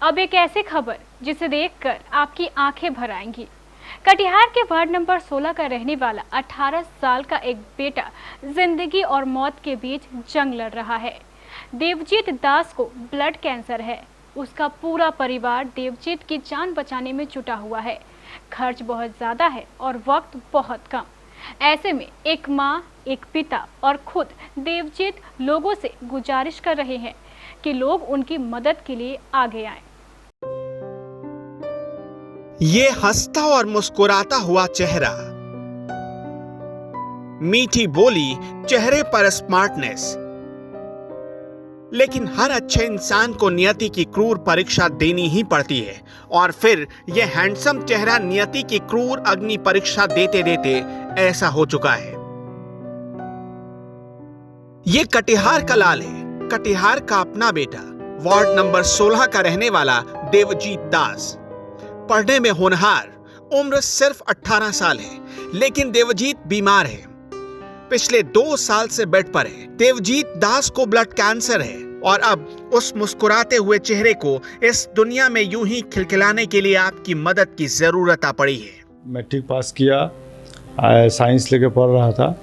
अब एक ऐसी खबर जिसे देखकर आपकी आंखें भर आएंगी। कटिहार के वार्ड नंबर 16 का रहने वाला 18 साल का एक बेटा जिंदगी और मौत के बीच जंग लड़ रहा है। देवजीत दास को ब्लड कैंसर है। उसका पूरा परिवार देवजीत की जान बचाने में जुटा हुआ है। खर्च बहुत ज्यादा है और वक्त बहुत कम। ऐसे में एक माँ, एक पिता और खुद देवजीत लोगों से गुजारिश कर रहे हैं कि लोग उनकी मदद के लिए आगे आएं। ये हंसता और मुस्कुराता हुआ चेहरा, मीठी बोली, चेहरे पर स्मार्टनेस। लेकिन हर अच्छे इंसान को नियति की क्रूर परीक्षा देनी ही पड़ती है और फिर यह हैंडसम चेहरा नियति की क्रूर अग्नि परीक्षा देते देते ऐसा हो चुका है। ये कटिहार का लाल है, कटिहार का अपना बेटा, वार्ड नंबर 16 का रहने वाला देवजीत दास। पढ़ने में होनहार, उम्र सिर्फ 18 साल है, लेकिन देवजीत बीमार है। पिछले 2 साल से बेड पर है। देवजीत दास को ब्लड कैंसर है और अब उस मुस्कुराते हुए चेहरे को इस दुनिया में यूं ही खिलखिलाने के लिए आपकी मदद की जरूरत आ पड़ी है। मैट्रिक पास किया, साइंस लेके पढ़ रहा था।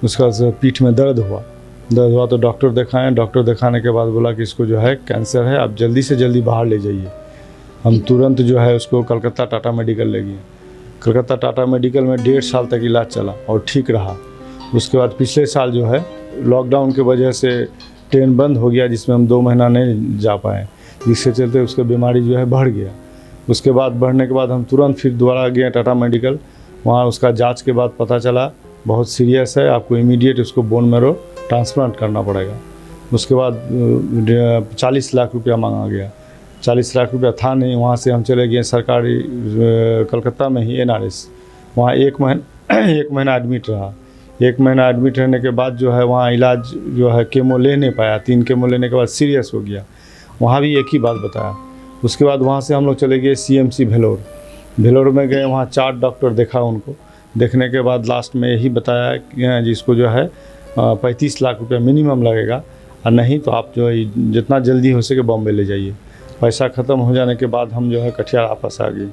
उसका पीठ में दर्द हुआ तो डॉक्टर दिखाएं। डॉक्टर दिखाने के बाद बोला कि इसको जो है कैंसर है, आप जल्दी से जल्दी बाहर ले जाइए। हम तुरंत जो है उसको कलकत्ता टाटा मेडिकल ले गए। कलकत्ता टाटा मेडिकल में 1.5 साल तक इलाज चला और ठीक रहा। उसके बाद पिछले साल जो है लॉकडाउन की वजह से ट्रेन बंद हो गया, जिसमें हम 2 महीना नहीं जा पाए, जिसके चलते उसकी बीमारी जो है बढ़ गया। उसके बाद बढ़ने के बाद हम तुरंत फिर दोबारा गए टाटा मेडिकल। वहाँ उसका जांच के बाद पता चला बहुत सीरियस है, आपको इमीडिएट उसको बोन मैरो ट्रांसप्लांट करना पड़ेगा। उसके बाद 40 लाख रुपया मांगा गया। 40 लाख रुपया था नहीं। वहाँ से हम चले गए सरकारी कलकत्ता में ही NRS। वहाँ 1 महीना एडमिट रहा। 1 महीना एडमिट रहने के बाद जो है वहाँ इलाज जो है केमो ले नहीं पाया। 3 केमो लेने के बाद सीरियस हो गया। वहाँ भी एक ही बात बताया। उसके बाद वहाँ से हम लोग चले गए CMC भेलोर में गए। वहाँ 4 डॉक्टर देखा उनको। देखने के बाद लास्ट में यही बताया कि जिसको जो है 35 लाख रुपया मिनिमम लगेगा, और नहीं तो आप जो है जितना जल्दी हो सके बॉम्बे ले जाइए। पैसा ख़त्म हो जाने के बाद हम जो है कटिहार वापस आ गए।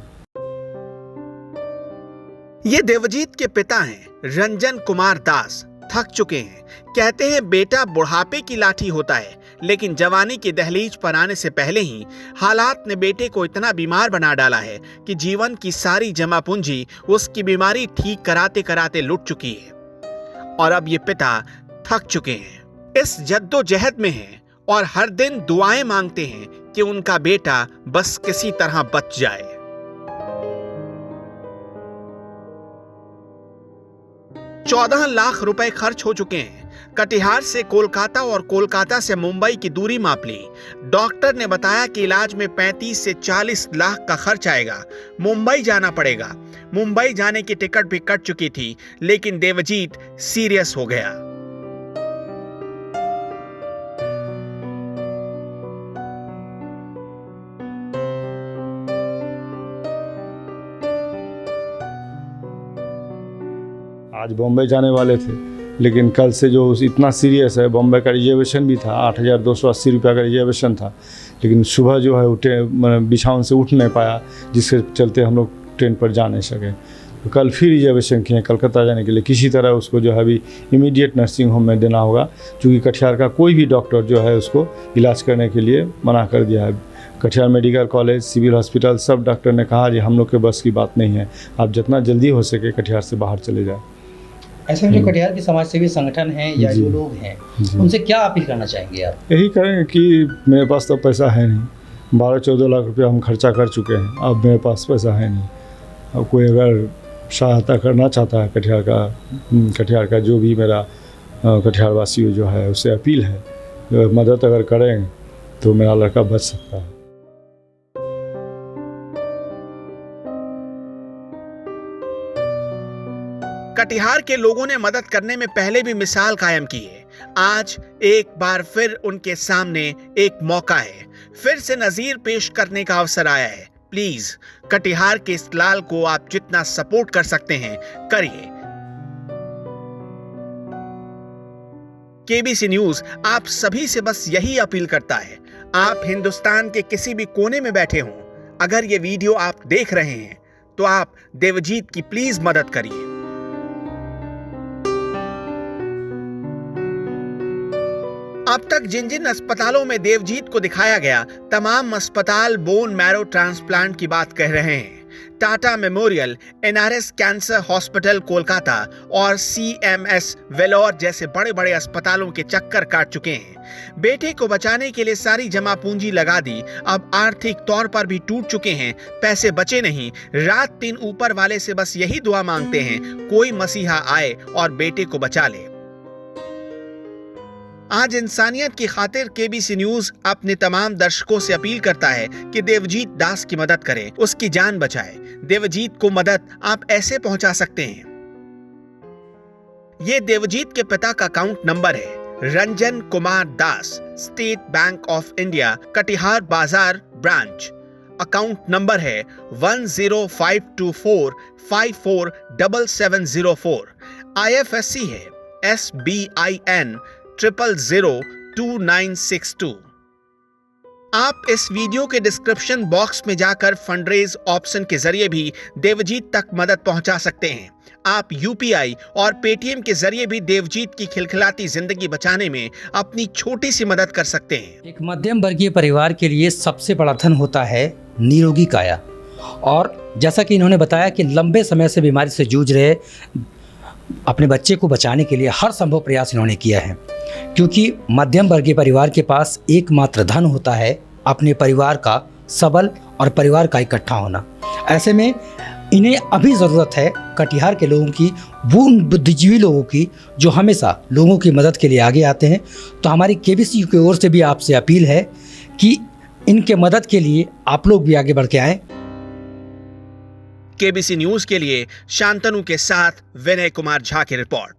ये देवजीत के पिता हैं रंजन कुमार दास। थक चुके हैं। कहते हैं बेटा बुढ़ापे की लाठी होता है, लेकिन जवानी की दहलीज पर आने से पहले ही हालात ने बेटे को इतना बीमार बना डाला है कि जीवन की सारी जमा पूंजी उसकी बीमारी ठीक कराते कराते लुट चुकी है। और अब ये पिता थक चुके हैं, इस जद्दोजहद में हैं और हर दिन दुआएं मांगते हैं कि उनका बेटा बस किसी तरह बच जाए। ₹14 लाख रुपए खर्च हो चुके हैं। कटिहार से कोलकाता और कोलकाता से मुंबई की दूरी माप ली। डॉक्टर ने बताया कि इलाज में 35 से 40 लाख का खर्च आएगा। मुंबई जाना पड़ेगा। मुंबई जाने की टिकट भी कट चुकी थी, लेकिन देवजीत सीरियस हो गया। आज बॉम्बे जाने वाले थे, लेकिन कल से जो इतना सीरियस है, बॉम्बे का रिजर्वेशन भी था, 8,280 रुपया का रिजर्वेशन था, लेकिन सुबह जो है उठे बिछावन से उठ नहीं पाया, जिसके चलते हम लोग ट्रेन पर जा नहीं सके। तो कल फिर रिजर्वेशन किए कलकत्ता जाने के लिए। किसी तरह उसको जो है अभी इमीडिएट नर्सिंग होम में देना होगा, क्योंकि कटिहार का कोई भी डॉक्टर जो है उसको इलाज करने के लिए मना कर दिया है। Katihar medical college, civil hospital, सब डॉक्टर ने कहा कि हम लोग के बस की बात नहीं है, आप जितना जल्दी हो सके कटिहार से बाहर चले जाए। ऐसे में जो कटिहार के समाज सेवी संगठन हैं या जो लोग हैं, उनसे क्या अपील करना चाहेंगे आप? यही करेंगे कि मेरे पास तो पैसा है नहीं, 12-14 लाख रुपया हम खर्चा कर चुके हैं, अब मेरे पास पैसा है नहीं। अब कोई अगर सहायता करना चाहता है कटिहार का जो भी मेरा कटिहार वासी जो है, उससे अपील है, मदद अगर करें तो मेरा लड़का बच सकता है। कटिहार के लोगों ने मदद करने में पहले भी मिसाल कायम की है। आज एक बार फिर उनके सामने एक मौका है। फिर से नजीर पेश करने का अवसर आया है। प्लीज कटिहार के इस लाल को आप जितना सपोर्ट कर सकते हैं करिए। केबीसी न्यूज आप सभी से बस यही अपील करता है, आप हिंदुस्तान के किसी भी कोने में बैठे हों, अगर ये वीडियो आप देख रहे हैं तो आप देवजीत की प्लीज मदद करिए। अब तक जिन जिन अस्पतालों में देवजीत को दिखाया गया, तमाम अस्पताल बोन मैरो ट्रांसप्लांट की बात कह रहे हैं। Tata memorial, NRS cancer hospital Kolkata और सीएमएस वेलोर जैसे बड़े बड़े अस्पतालों के चक्कर काट चुके हैं। बेटे को बचाने के लिए सारी जमा पूंजी लगा दी, अब आर्थिक तौर पर भी टूट चुके हैं, पैसे बचे नहीं। रात दिन ऊपर वाले से बस यही दुआ मांगते हैं, कोई मसीहा आए और बेटे को बचा ले। आज इंसानियत की खातिर केबीसी न्यूज अपने तमाम दर्शकों से अपील करता है कि देवजीत दास की मदद करें, उसकी जान बचाएं। देवजीत को मदद आप ऐसे पहुंचा सकते हैं। ये देवजीत के पिता का अकाउंट नंबर है Ranjan Kumar Das, State Bank of India, Katihar बाजार ब्रांच। अकाउंट नंबर है 105245477704। IFSC है SBIN 0002962। आप इस वीडियो के डिस्क्रिप्शन बॉक्स में जाकर फंडरेज ऑप्शन के जरिए भी देवजीत तक मदद पहुंचा सकते हैं। आप UPI और पेटीएम के जरिए भी देवजीत की खिलखिलाती जिंदगी बचाने में अपनी छोटी सी मदद कर सकते हैं। एक मध्यम वर्गीय परिवार के लिए सबसे बड़ा धन होता है निरोगी काया, और जैसा कि इन्होंने बताया कि लंबे समय से बीमारी से जूझ रहे अपने बच्चे को बचाने के लिए हर संभव प्रयास इन्होंने किया है, क्योंकि मध्यम वर्गीय परिवार के पास एकमात्र धन होता है अपने परिवार का सबल और परिवार का इकट्ठा होना। ऐसे में इन्हें अभी ज़रूरत है कटिहार के लोगों की, वो उन बुद्धिजीवी लोगों की जो हमेशा लोगों की मदद के लिए आगे आते हैं। तो हमारी केबीसी की ओर से भी आपसे अपील है कि इनके मदद के लिए आप लोग भी आगे बढ़ के आएँ। केबीसी न्यूज के लिए शांतनु के साथ विनय कुमार झा की रिपोर्ट।